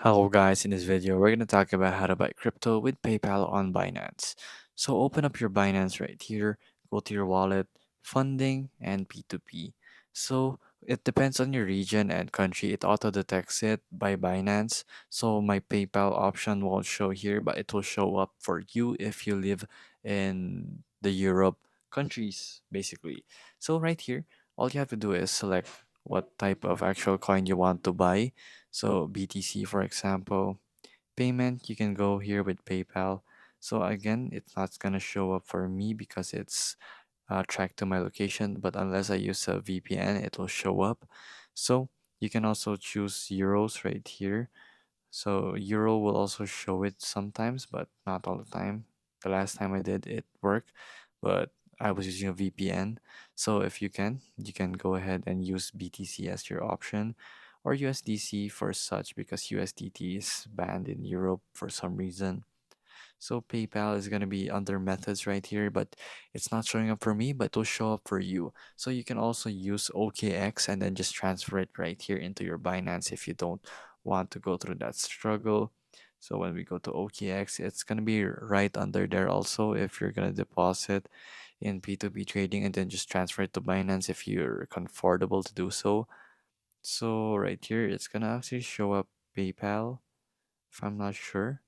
Hello guys, in this video we're going to talk about how to buy crypto with PayPal on Binance. So open up your Binance right here, go to your wallet, funding, and P2P. So it depends on your region and country. It auto detects it by Binance. So my PayPal option won't show here, but it will show up for you if you live in the Europe countries, basically. So right here, all you have to do is select what type of actual coin you want to buy. So BTC, for example, payment, you can go here with PayPal. So again, it's not gonna show up for me because it's tracked to my location, but unless I use a VPN, it will show up. So you can also choose euros right here. So euro will also show it sometimes, but not all the time. The last time I did, it worked, but I was using a VPN. So if you can go ahead and use BTC as your option or USDC for such because USDT is banned in Europe for some reason. So PayPal is going to be under methods right here, but it's not showing up for me, but it'll show up for you. So you can also use OKX and then just transfer it right here into your Binance if you don't want to go through that struggle. So when we go to OKX, it's going to be right under there also if you're going to deposit in P2P trading and then just transfer it to Binance if you're comfortable to do so. So right here, it's going to actually show up PayPal if I'm not sure.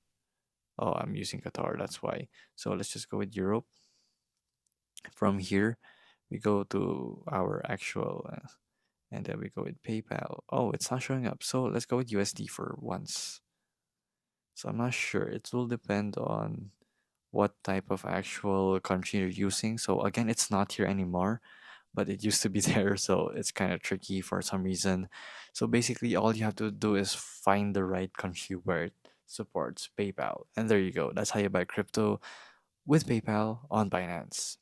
Oh, I'm using Qatar, that's why. So let's just go with Europe. From here, we go to our actual, and then we go with PayPal. Oh, it's not showing up. So let's go with USD for once. So I'm not sure. It will depend on what type of actual country you're using. So again, it's not here anymore, but it used to be there. So it's kind of tricky for some reason. So basically, all you have to do is find the right country where it supports PayPal. And there you go. That's how you buy crypto with PayPal on Binance.